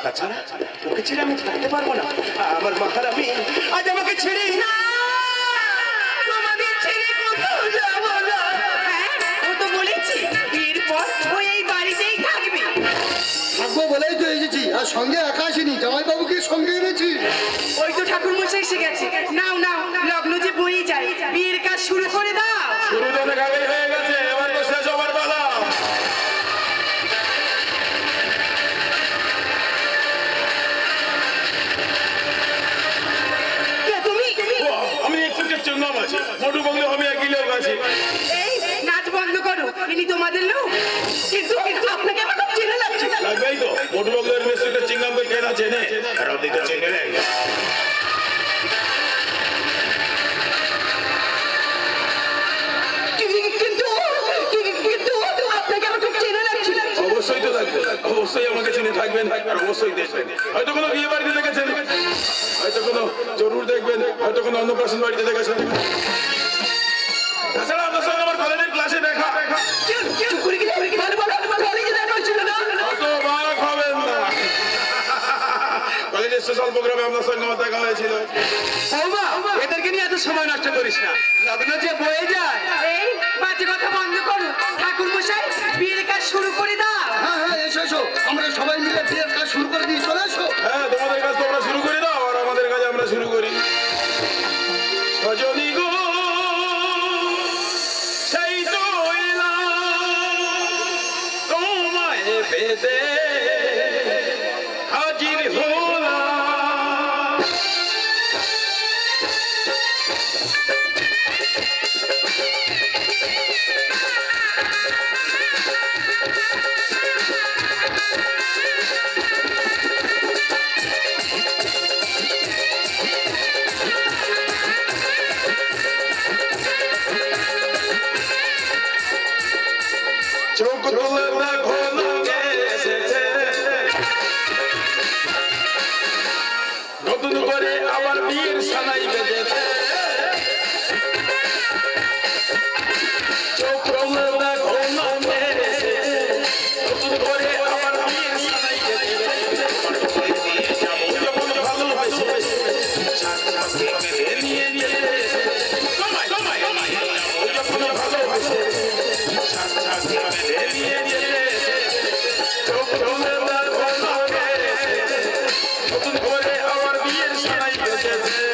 তাছাড়া ওকে ছেড়ে আমি থাকতে পারবো না। আমার মাহারানী আজ আমাকে ছেড়ে না, তোমাদের ছেড়ে কোথাও যাবো না। ও তো বলেছি বিয়ের পর ও এই বাড়িতেই থাকবে। থাকবো বলেই তো এসেছি, আর সঙ্গে একা আসিনি, জামাইবাবুকে সঙ্গে এনেছি। ওই তো ঠাকুর মশাই এসে গেছে। নাও নাও, লগ্ন যে বয়ে যায়, বিয়ের কাজ শুরু করে দাও। শুরু তো দেখাবেই হয়ে গেছে, এবার তো শেষ হবার পালা। আমি এক্সেপ্টের জন্য আছি, মোটু বন্ধু আমি একই লোক আছি। এই নাচ বন্ধ করো, ইনি তোমাদের লোক। কিন্তু আপনাকে আমার খুব চেনা লাগছে। লাগবেই তো, মোটু বন্ধুর মিস্ত্রিটা চিংগামকে কে না চেনে, আর ওদিকে তো চেনে নেই। অবশ্যই তো লাগবে, অবশ্যই আমাকে চিনে থাকবেন, আর অবশ্যই দেখবেন। হয়তো কোনো বিয়ে বাড়িতে দেখেছেন, হয়তো কোনো জরুর দেখবেন, হয়তো কোনো অন্নপ্রাশন বাড়িতে দেখেছেন। তাছাড়া আপনার সঙ্গে আমার কলেজের ক্লাসে দেখা। কলেজের সোশ্যাল প্রোগ্রামে আপনার সঙ্গে আমার দেখা হয়েছিল। এদেরকে নিয়ে এত সময় নষ্ট করিস না, লগ্ন যে বয়ে যায়। এই বাজে কথা বন্ধ করো, ঠাকুর মশাই বিয়ের কাজ শুরু করে দাও। হ্যাঁ হ্যাঁ, এসো এসো, আমরা সবাই মিলে বিয়ের কাজ শুরু করে দিই, চলে এসো। হ্যাঁ, তোমাদের কাজ তোমরা শুরু করে দাও, আর আমাদের কাজ আমরা শুরু করি। সজনী গো সেই তো তোমায় পেতে হাজির হলাম। চোখ তুলে দেখো লোকে এসেছে, নতুন করে আবার বিয়ের সানাই বেজেছে। চোখ তুলে দেখো লোকে এসেছে, নতুন করে আবার বিয়ের সানাই বেজেছে। যখন ভালোবাসে নিয়ে নিয়ে যখন ভালোবাসে নতুন করে আবার বিয়ের সানাই বেজেছে।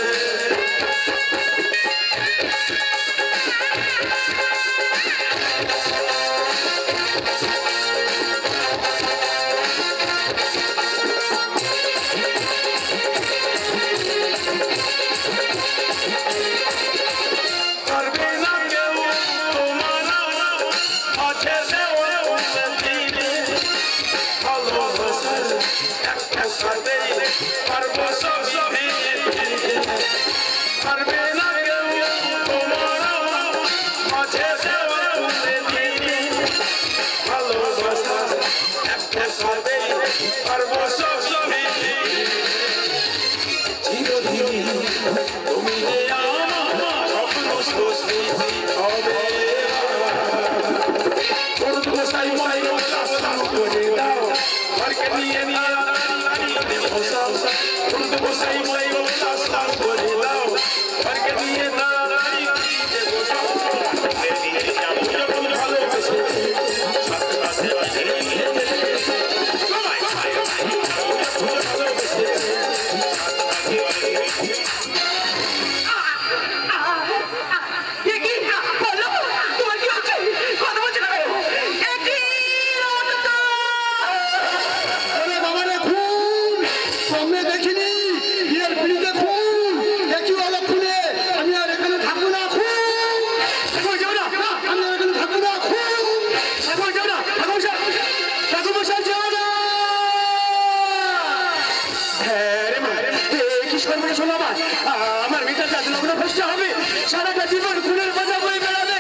আমার মেয়েটা লগ্ন ভ্রষ্ট হবে, সারাটা জীবন ফুলের মজা বয়ে বেড়াবে।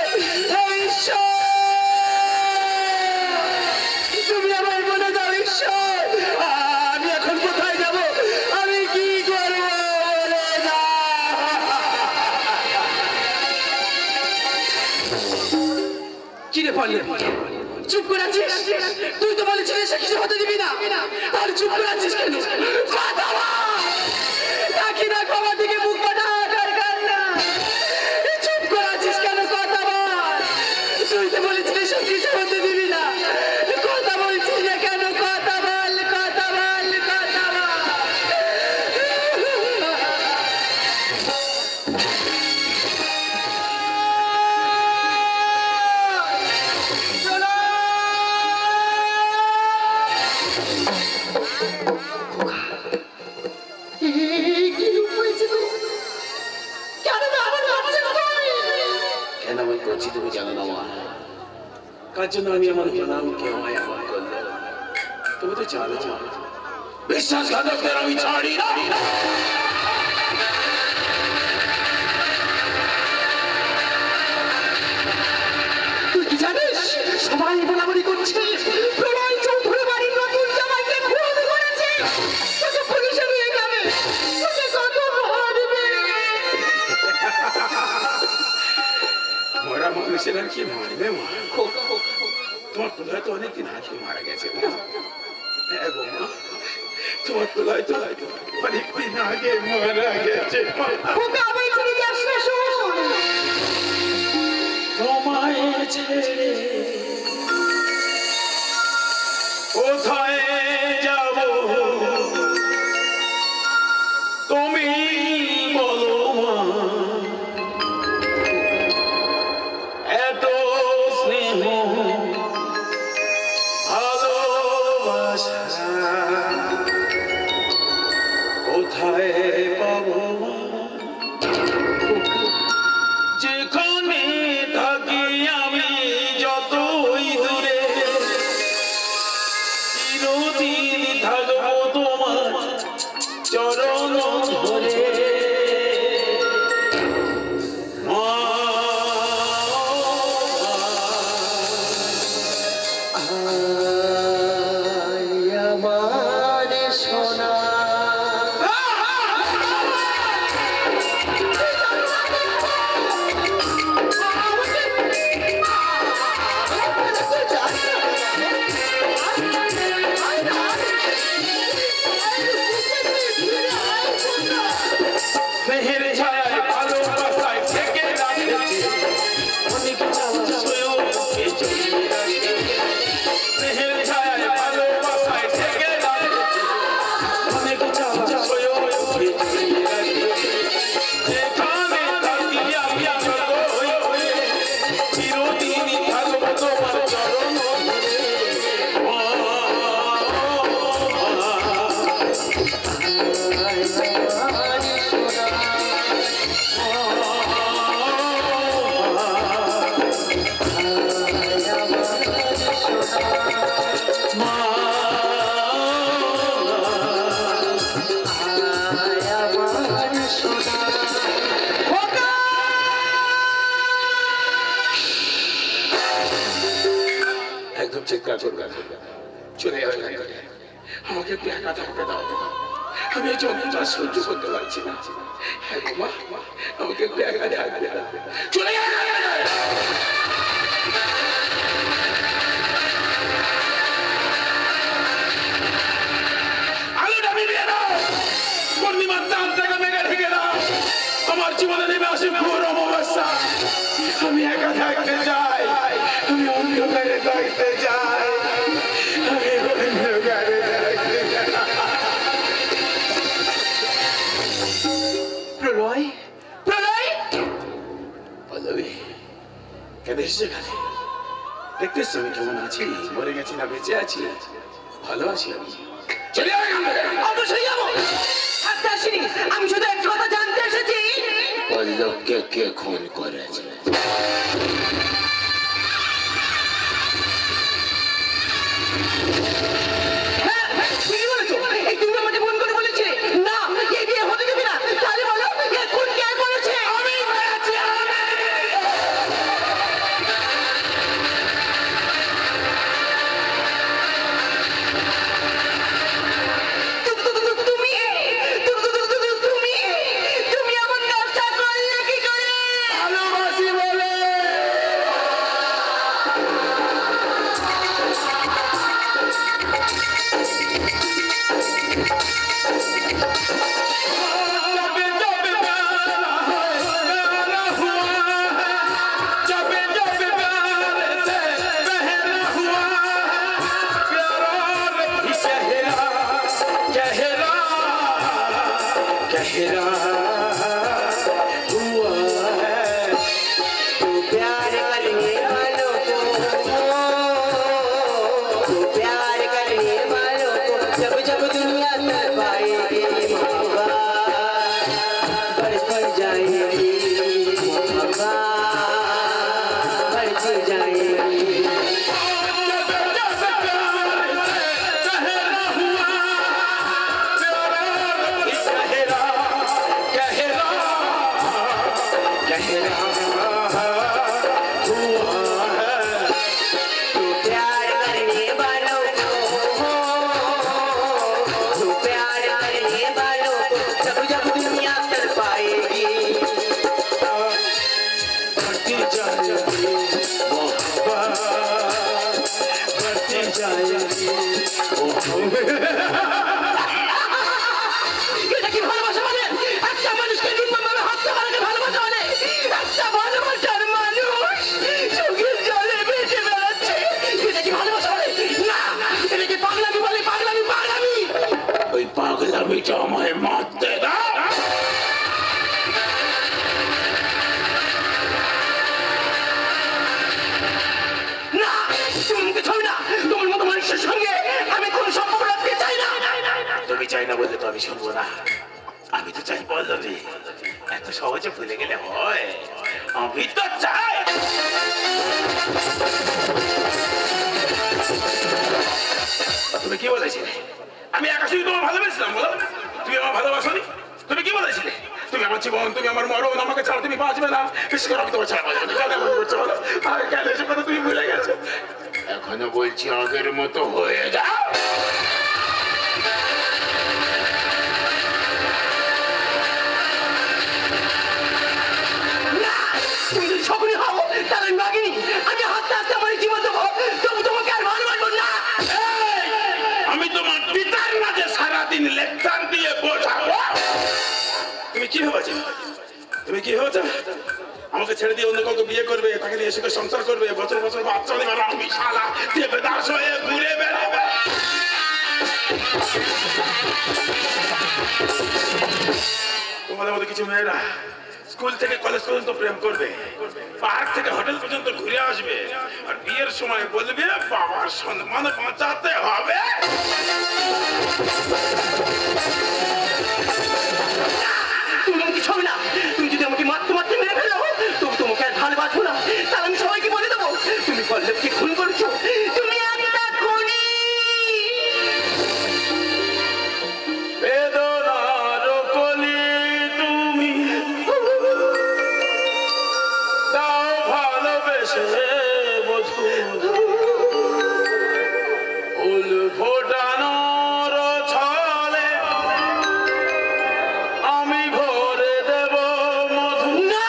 তুমি আমার মনে দাও ঈশ্বর, আমি এখন কোথায় যাব, আমি কি করবো? চিনে পড়লে চুপ করে আছিস? তুই তো বলেছিলিস হতে দিবি না। আর চুপ করে আছিস কেন? কথা বল। নাকি না ক্ষমা থেকে মুখ পাঠা দরকার না। চুপ করে আছিস কেন? কথা বল। তুই তো বলেছিলি সব কিছু হতে দিবি না। কথা বলছিস না কেন? কথা বল, কথা বল, কথা বল। কেন আমি করছি তুমি জানো না মা? কার জন্য আমি আমার হলাম, কে আমায় এমন করলো তুমি তো জানো মা। বিশ্বাসঘাতকদের আমি ছাড়ি না। তুই কি জানিস? সবাই বলাবলি করছে প্রণয় চৌধুরী বাড়ির নতুন জামাইকে খুন করেছে। তোকে পুলিশে নিয়ে যাবে, তোকে কত মারবে। মরা মানুষের আর কি মারবে মা? তোমার তোলায় তো অনেকদিন আগে মারা গেছে মা। হ্যাঁ গো মা, তোমার তোলায় তো অনেকদিন আগে মারা গেছে মা। ওকে আবার ছেড়ে যাস না, শোন। তোমায় ছেড়ে কোথায় যাব তুমি বলো মা? এত স্নেহ ভালোবাসা কোথায় পাবো? যেখানে থাকি আমি যতই দূরে, চিরদিন থাকবো তোমার চরণ ধরে মা। আমার সোনা স্নেহের ছায়ায় ভালোবাসায় থেকে রাখেছে অনেক ছুঁয়েও বুকে জড়িয়ে রাখে। স্নেহের ছায়ায় ভালোবাসায় থেকে রাখেছে অনেক ছুঁয়েও বুকে জড়িয়ে রাখে। যেখানে থাকি আমি যতই দূরে, চিরদিনই থাকবো তোমার চরণ ধরে মা। একদম চিৎকার করবে না, চলে যাবে না। আমাকে একটু একা থাকতে দাও, আমি এই যন্ত্রণা সহ্য করতে পারছি না। হ্যাঁ গো মা, আমাকে একটু একা থাকতে দাও, চলে যাবে। আলোটা নিভিয়ে দাও, পূর্ণিমার চাঁদটাকে মেঘে ঢেকে দাও। আমার জীবনে নেমে আসে ঘোর অমাবস্যা। আমি একা থাকতে চাই, আমি অন্ধকারে থাকতে চাই, আমি অন্ধকারে থাকতে চাই। প্রলয়, প্রলয়, পল্লবী কেন এসেছে এখানে? দেখতেছ আমি কেমন আছি, মরে গেছি না বেঁচে আছি? ভালো আছি আমি। চলে যাও এখান থেকে। অবশ্যই যাবো। থাকতে আসিনি, আমি শুধু একটা কথা জানতে এসেছি। পল্লবকে কে খুন করেছে? ঠিকই বলেছো, এই তুমি আমাকে ফোন করে বলেছিলে না এই বিয়ে হতে দেবে না। তাহলে বলো কে খুন কে করেছে? আমি করেছি, তুমি এমন কাজটা করলে কি করে? ভালোবাসি বলে चेहरा हुआ है तू प्यार करने वालों को तू प्यार करने वालों को जब जब दुनिया कर पाएगी मोहब्बत बढ़ती जाएगी मोहब्बत बढ़ती जाएगी এটা কি ভালোবাসা মানে একটা মানুষকে নির্মমভাবে হত্যা করাকে ভালোবাসা মানে একটা ভালোবাসার মানুষ চোখের জলে বেঁচে বেড়াচ্ছে এটা কি ভালোবাসা মানে না এটা কি পাগলামি বলে পাগলামি পাগলামি ওই পাগলামিটা আমায় মারতে দাও না তুমি মুখে ছবি না তোমার মতো মানুষের সঙ্গে আমি কোন সম্পর্ক রাখতে চাই না তুমি চাই না বললে তো আমি শুনবো না আমি তো চাই পল্লবী এত সহজে ভুলে গেলে হয় আমি তো চাই তুমি কি বলেছিলে আমি একা শুধু তোমার ভালোবেসেছিলাম বলো তুমি আমার ভালোবাসোনি তুমি কি বলেছিলে তুমি আমার জীবন তুমি আমার মরণ আমাকে ছাড়া তুমি বাঁচবে না বিশেষ করে আমি তোমার ছাড়া বাঁচবে না কেন এমন করছো বলো আর কেন এসব কথা তুমি ভুলে গেছো এখনো বলছি আগের মতো হয়ে যাও তুমি যদি শকুনি হও তাহলে নাগিনি আমি হাতে হাতে আমার জীবন দেবো তবু তোমাকে আর ভালোবাসবো না আমি তোমার পিতার মাঝে সারাদিন লেকচার দিয়ে বোঝাবো তুমি কি ভেবেছো তুমি কি ভেবেছো আমাকে ছেড়ে দিয়ে অন্য কাউকে বিয়ে করবে তাকে নিয়ে সুখে সংসার করবে বছর বছর বাচ্চা নেবে আমি শালা দিয়ে বেদাস হয়ে ঘুরে বেড়াবে তোমাদের মধ্যে কিছু মেয়েরা স্কুল থেকে কলেজ পর্যন্ত প্রেম করবে পার্ক থেকে হোটেল পর্যন্ত ঘুরে আসবে আর বিয়ের সময় বলবে বাবার সম্মান বাঁচাতে হবে তুমি আমাকে ছবি না তুমি যদি আমাকে মারতে মারতে মেরে ফেলো তবু তোমাকে আর ভালোবাসবো না তাহলে আমি সবাইকে বলে দেবো তুমি পল্লবকে খুন করেছো তুমি একটা খুনি বেদনার কলি তুমি দাও ভালোবেসে বধু ফুল ফোটানোর ছলে আমি ভরে দেব মধু না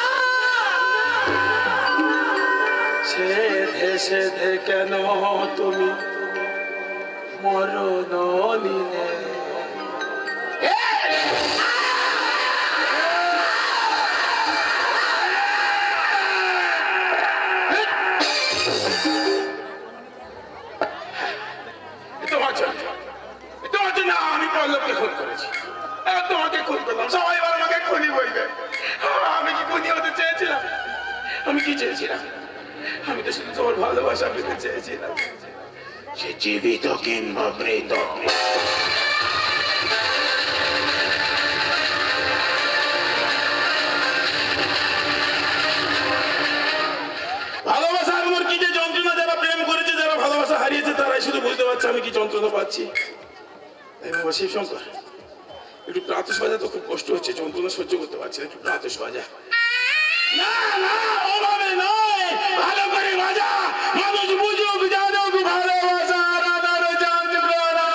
সেধে সেধে কেন তুমি মরণ নিলে তোমার জন্য আমি পল্লবকে খুন করেছি তোমাকে খুন করলাম সবাই এবার আমাকে খুনি বলবে আমি কি খুনি হতে চেয়েছিলাম আমি কি চেয়েছিলাম আমি তো শুধু তোমার ভালোবাসা পেতে চেয়েছিলাম সে জীবিত কিংবা মৃত ভালোবাসার আমার কি যে যন্ত্রণা যারা প্রেম করেছে যারা ভালোবাসা হারিয়েছে তারাই শুধু বুঝতে পারছে আমি কি যন্ত্রণা পাচ্ছি বাবা শিবশঙ্কর একটু প্রাতঃ বাজা তো খুব কষ্ট হচ্ছে যন্ত্রণা সহ্য করতে পারছি না একটু প্রাতঃ বাজা না না ওভাবে নয় ভালো করে বাজা মানুষ বুঝুক জানুক ভালোবাসা রাধার যন্ত্রণা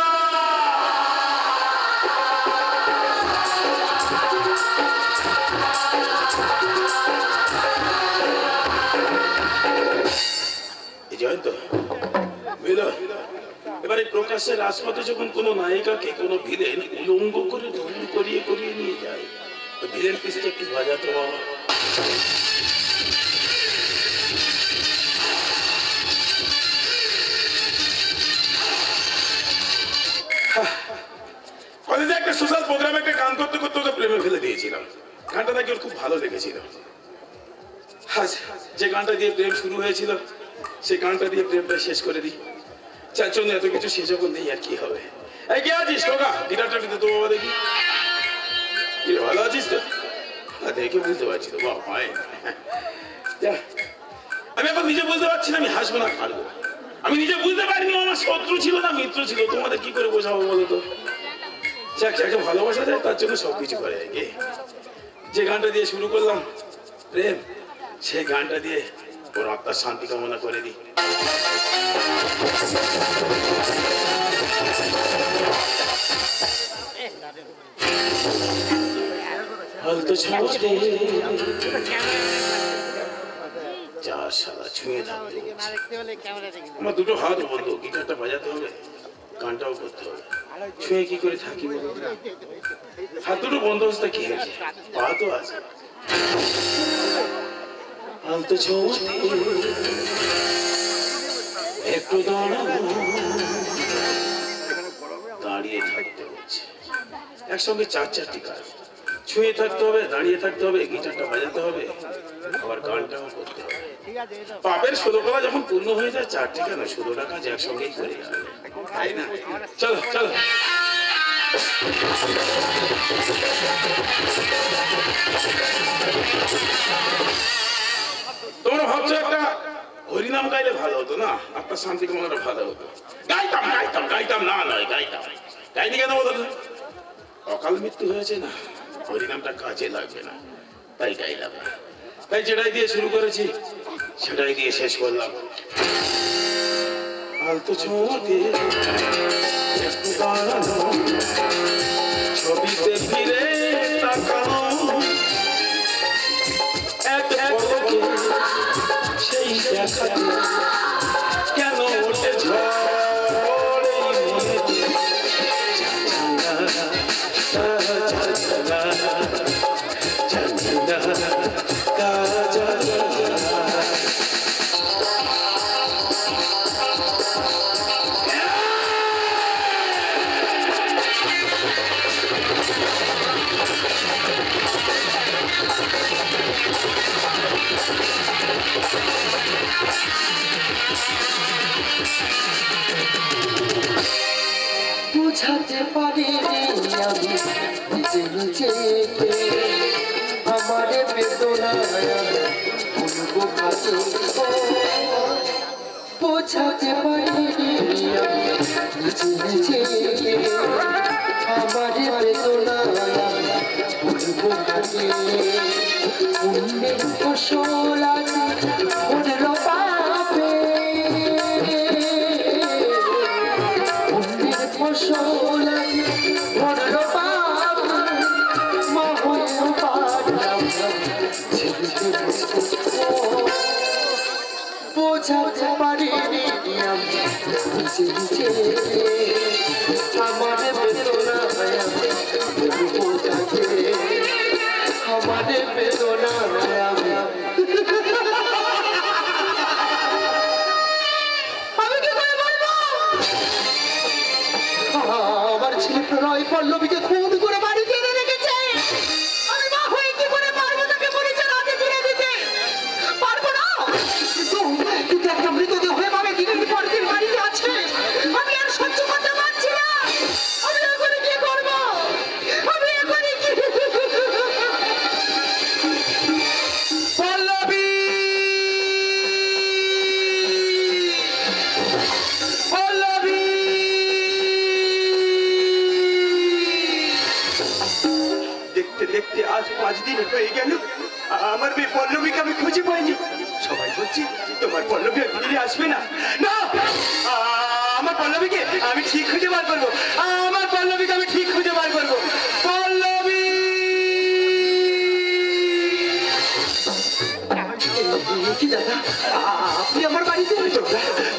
এই জয়ন্ত বুঝলো এবারে প্রকাশ্যে রাজপথে যখন কোনো নায়িকাকে কোনো ভিলেন উলঙ্গ করে ঢুল করিয়ে করিয়ে নিয়ে যায় ভিলেন পিসটা একটু বাজাতো বাবা কলেজে একটা একটা সোশ্যাল প্রোগ্রামে একটা গান করতে করতে ওকে প্রেমে ফেলে দিয়েছিলাম। গানটা নাকি ওর খুব ভালো লেগেছিল। আজ যে গানটা দিয়ে প্রেম শুরু হয়েছিল সেই গানটা দিয়ে প্রেমটা শেষ করে দিই। যার জন্য এত কিছু সে যখন নেই আর কি হবে। এই কে আছিস খোকা? গিটারটা একটু দে তো বাবা দেখি। কি রে, ভালো আছিস তো? দেখে বুঝতে পারছি তো বাবা। আমি এখন নিজে বুঝতে পারছি না আমি হাসবো না কাঁদবো। আমি নিজে বুঝতে পারিনি আমার শত্রু ছিল না মিত্র ছিল। তোমাদের কি করে বোঝাবো বলো তো? যাকে ভালোবাসা যায় তার জন্য সবকিছু করে। যে গানটা দিয়ে শুরু করলাম প্রেম, সেই গানটা দিয়ে ওর আত্মার শান্তি কামনা করে দিই। যার সারা ছুঁয়ে থাকতে আমার দুটো হাত বন্ধ, গিটারটা বাজাতে হবে, গানটাও করতে হবে। ছুঁয়ে কি করে থাকি বলো? হাত দুটো বন্ধ অবস্থা কি হয়েছে? পা তো আছে। হালতো ছোঁয়াতে একটু দাঁড়াবো, দাঁড়িয়ে থাকতে হচ্ছে। একসঙ্গে চারটি কাজ, ছুঁয়ে থাকতে হবে, দাঁড়িয়ে থাকতে হবে, গিটারটা বাজাতে হবে, আবার গানটাও করতে হবে। পাপের 16 কলা যখন পূর্ণ হয়ে যায় 4টি কেন 16টা কাজ একসঙ্গেই করে যাবে, তাই না? চলো চলো। তোমরা ভাবছো একটা হরিনাম গাইলে ভালো হতো না, আপনার শান্তি কামনাটা ভালো হতো। গাইতাম গাইতাম গাইতাম না নয় গাইতাম, গাইনি কেন বলো তো? অকাল মৃত্যু হয়েছে না, হরিনামটা কাজে লাগবে না, তাই গাইলাম না। তাই যেটাই দিয়ে শুরু করেছি সেটাই দিয়ে শেষ করলাম। আলতো ছোঁয়াতে একটু দাঁড়ানো, ছবিতে ফিরে তাকানো, এক পলকে সেই দেখাতে কেন ওঠে ঝড় এই মনেতে। বুঝাতে পারিনি আমি নিজে নিজেকে, আমার বেদনায় ভুলবো কাছে। বোঝাতে পারিনি আমি নিজে নিজেকে, আমার বেদনায় ভুলবো কাছে। পুণ্যের ফসল আছে হল পাপে, ফসল হল পাপ, মা হয়ে পারলাম বোঝাতে পারিনি আমি নিজে নিজেকে, আমার বেদনায় বোঝাতে, আমার বেদনায় আমি আমার ছেলে প্রণয় পল্লবীকে খুন করে বাড়িতে এনে রেখেছে। আমি মা হয়ে কি করে পারবো তাকে পরিচয় হাতে তুলে দিতে? পারবো না। কিন্তু একটা মৃতদেহ এভাবে দিনের পর দিন বাড়িতে আছে, আমি আর সহ্য করতে পারছি না। আমি এখন কি করবো? আমি এখন কি? পল্লবী, পল্লবী, দেখতে দেখতে আজ 5 দিন হয়ে গেল আমার মেয়ে পল্লবীকে আমি খুঁজে পাইনি। সবাই বলছি তোমার পল্লবী ফিরে আসবে না। না, আমার পল্লবীকে আমি ঠিক খুঁজে বার করবো, আমার পল্লবীকে আমি ঠিক খুঁজে বার করবো। পল্লবী, কি দাদা আপনি আমার বাড়িতে?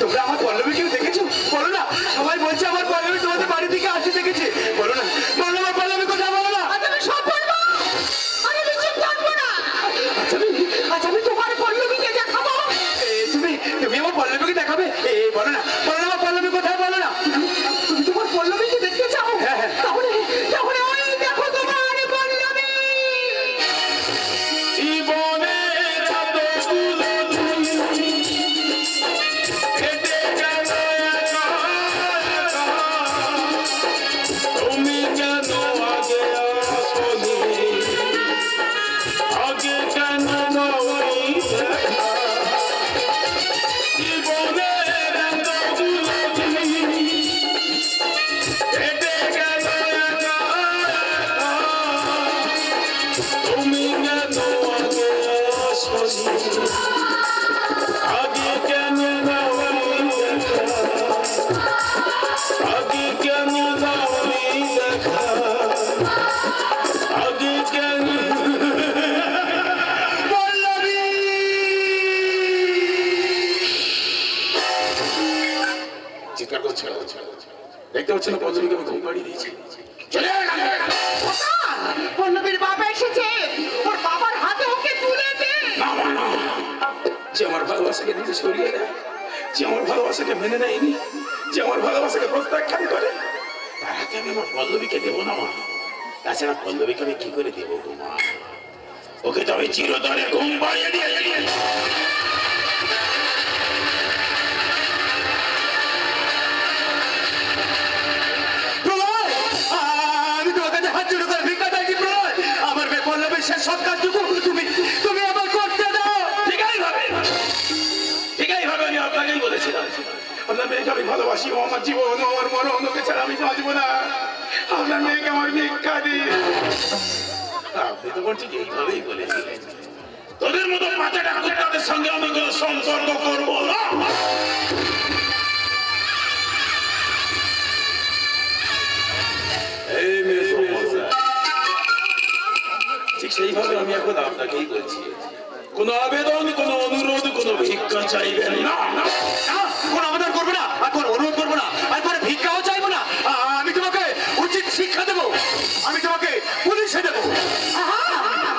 তোমরা আমার পল্লবীকেও দেখেছো? বলো না, সবাই বলছে আমার পল্লবী তোমাদের বাড়ি থেকে আসতে দেখেছে। বলো না, বলো আমার পল্লবী কোথায়? বলো না। আমি সব বলবো, আমি চুপ থাকবো না। আচ্ছা আমি তোমার পল্লবীকে দেখাবো। তুমি আমার পল্লবীকে দেখাবে? বলো না, বলো না আমার পল্লবী কোথায়? বলো না। তুমি তোমার পল্লবীকে দেখতে চাও? হ্যাঁ, তাহলে তাহলে দেখতে পাচ্ছ না পল্লবীকে আমি ঘুম পাড়িয়ে দিয়েছি। চলে আয় এখান থেকে। পল্লবীর বাবা এসেছে, ওর বাবার হাতে ওকে তুলে দে। না মা, না। যে আমার ভালোবাসাকে নিজে সরিয়ে দেয়, যে আমার ভালোবাসাকে মেনে নেয়নি, যে আমার ভালোবাসাকে প্রত্যাখ্যান করে, তার হাতে আমি আমার পল্লবীকে দেবো না মা। তাছাড়া পল্লবীকে আমি কি করে দেবো গো মা? ওকে তো আমি চিরতরে ঘুম পাড়িয়ে দিয়েছি। আমি তোমার কাছে হাত জোড় করে ভিক্ষা চাইছি প্রলয়। আমার মেয়ে পল্লবীর শেষ সব কাজটুকু তুমি আমার করতে দাও। ঠিকই ভাবে আমি আপনাকেই বলেছিলাম, আপনার মেয়েকে আমি ভালোবাসি, ও আমার জীবন, ও আমার মরণ, ওকে ছাড়া আমি বাঁচবো না। আপনার মেয়েকে আমার ভিক্ষা দিন। আপনি তো বলছি এইভাবেই বলেছিলেন, তোদের মতো মাথাটা কুত্তাদের সঙ্গে আমি কোনো সম্পর্ক করবো না। এই মেয়ে সমস্যা। ঠিক সেইভাবে আমি এখন আপনাকেই বলছি, কোন আবেদন, কোন অনুরোধ, কোন ভিক্ষা চাইবেন না। কোনো আবেদন করবো না, আর কোনো অনুরোধ করবো না, আর কোনো ভিক্ষাও চাইবো না। আমি তোমাকে উচিত শিক্ষা দেবো, আমি তোমাকে পুলিশে দেবো।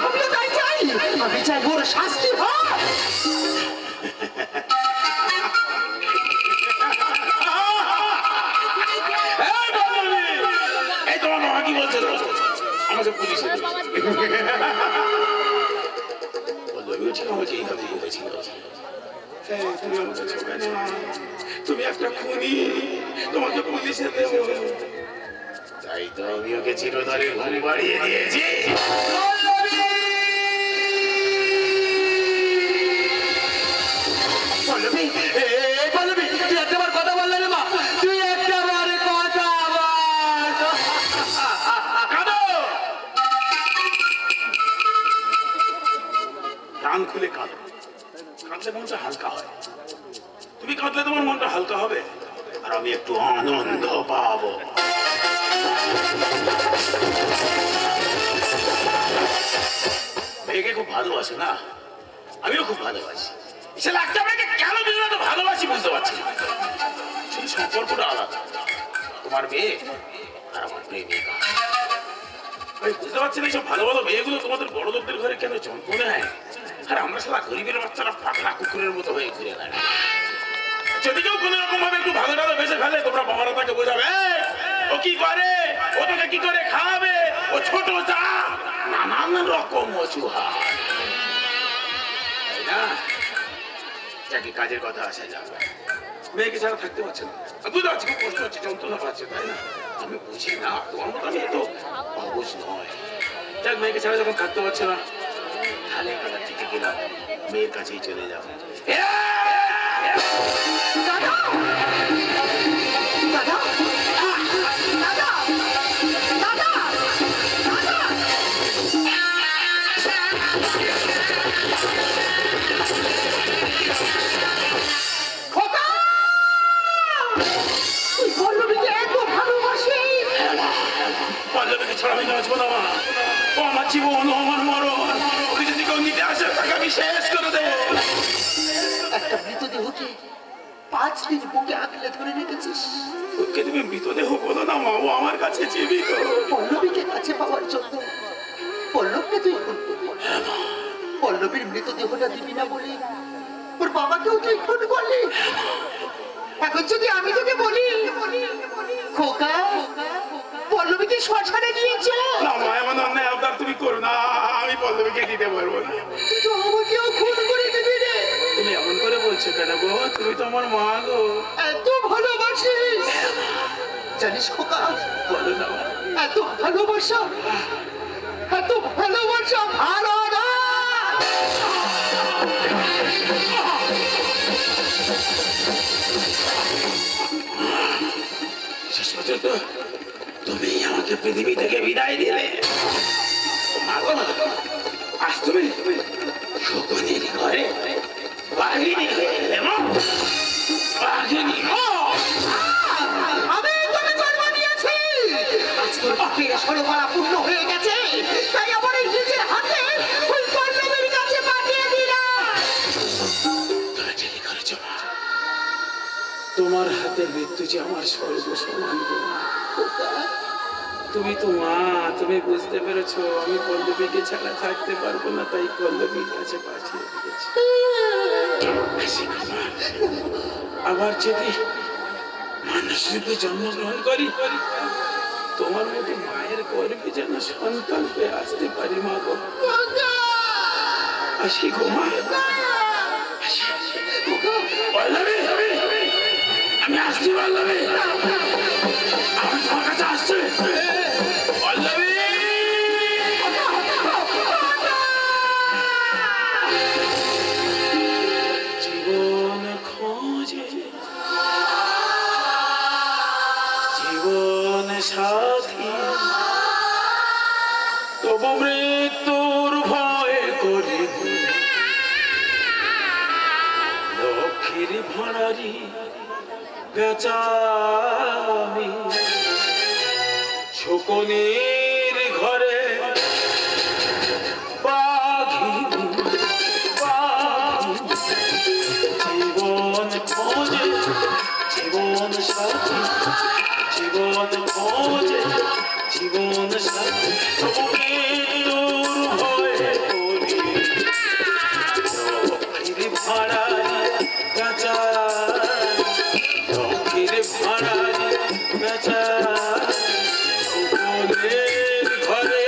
আমিও তাই চাই, আমি চাই ওর শাস্তি হোক। এই তোমার বাবা কি বলছে? আমাকে পুলিশে দেবে। আমাকে এইভাবেই বলেছিল, তুমি আমাকে ছোবে না, তুমি একটা খুনি, তোমাকে পুলিশে দেবো। তাই তো আমি ওকে চিরতরে ঘুম পাড়িয়ে দিয়েছি। পল্লবী, পল্লবী, তুই একটাবার কথা বললে না মা, তুই একটাবার কথা বল। কাঁদো, কান খুলে কাঁদো, কাঁদলে মনটা হালকা হয়। তুমি কাঁদলে তোমার মনটা হালকা হবে, আর আমি একটু আনন্দ পাবো। মেয়েকে খুব ভালোবাসে না, আমিও খুব ভালোবাসি। সেটা একটা মেয়েকে কেন দুজনে তো ভালোবাসি বুঝতে পারছি না। শুধু সম্পর্কটা আলাদা, তোমার মেয়ে আর আমার প্রেমিকা। আমি বুঝতে পারছি না, এইসব ভালো ভালো মেয়েগুলো তোমাদের বড় লোকদের ঘরে কেন জন্ম নেয়, আর আমরা সারা গরিবের বাচ্চারা পাগলা কুকুরের মতো হয়ে ঘুরে বেড়াই। যদি কেউ কোন রকম ভাবে একটু ভালো টালো বেঁচে ফেলে, তোমরা বাবারা তাকে বোঝাবে ও কি করে, ও তোকে কি করে খাওয়াবে, ও ছোট যা, নানান রকম অজুহাত, তাই না? যাকে কাজের কথা আসা যাবে, মেয়েকে ছাড়া থাকতে পারছে না, বুঝতে পারছি খুব কষ্ট হচ্ছে, যন্ত্রণা পাচ্ছে, তাই না? আমি বুঝি না, তোমার মতো আমি এত অবুঝ নয়। যাক, মেয়েকে ছাড়া যখন থাকতে পারছে না, তাহলে কথা থেকে গেলাম, মেয়ের কাছেই চলে যাও। দাদা, দাদা, দাদা, দাদা, দাদা। খোকা, তুই পল্লবীকে এত ভালোবাসি? পল্লবীকে ছাড়া আমি বাঁচবো না মা, ও আমার জীবন, ও আমার মরণ, ওকে যদি কেউ নিতে আসে তাকে আমি শেষ করে দেবো। একটা মৃতদেহকে 5 দিন বুকে আঁকলে ধরে রেখেছিস। ওকে তুমি মৃতদেহ বলো না মা, ও আমার কাছে জীবিত। পল্লবীকে কাছে পাওয়ার জন্য পল্লবকে তুই খুন করলি। পল্লবীর মৃতদেহটা দিবি না বলি ওর বাবাকেও তুই খুন করলি। এখন যদি আমি তোকে বলি, খোকা, পল্লবীকে শ্মশানে নিয়ে চল। না মা, এমন অন্যায় আবদার তুমি করো না, আমি পল্লবীকে দিতে পারবো না। তুই তো আমাকেও খুন করে দিবি রে। তুমি এমন করে বলছো কেন গো? তুমি তো আমার মা গো। এত ভালোবাসিস জানিস খোকা? বলো না মা। এত ভালোবাসা, এত ভালোবাসা ভালো না। শেষ পর্যন্ত তুমি আমাকে পৃথিবী থেকে বিদায় দিলে। মা গো, আজ তুমি শকুনের ঘরে বাঘিনী হয়ে এলে মা। বাঘিনী আমি তোকে জন্ম দিয়েছি, আজ তোর পাপের সরবরাহ পূর্ণ হয়ে গেছে, তাই আমার এই নিজের হাতে ওই পল্লবীর কাছে পাঠিয়ে দিলাম। তুমি ঠিকই করেছো মা, তোমার হাতে রাতের মৃত্যু যে আমার সর্বসমান গো মা। তুমি তো মা, তুমি বুঝতে পেরেছো আমি পল্লবীকে ছাড়া থাকতে পারবো না, তাই পল্লবীর কাছে পাঠিয়ে দিয়েছি। আসি গো মা। আবার যদি মানুষ রূপে জন্মগ্রহণ করি, তোমার মতো মায়ের গর্ভে যেন সন্তান পেয়ে আসতে পারি মা গো। আসি গো মা। আসি। পল্লবী, আমি আসছি পল্লবী, আমি তোমার কাছে আসছি পল্লবী। জীবন খোঁজে জীবন সাথী, তবু মৃত্যুর ভয় করি লক্ষ্মীর ভাড়ারি বেচামি। শকুনির ঘরে বাঘিনী জীবন খোঁজে জীবন সাথী, জীবন খোঁজে জীবন সাথী, তবু মৃত্যুর ভয়ে করি লক্ষ্মীর ভাড়ারি বেচা, লক্ষ্মীর ভাড়ারি বেচা। শকুনির ঘরে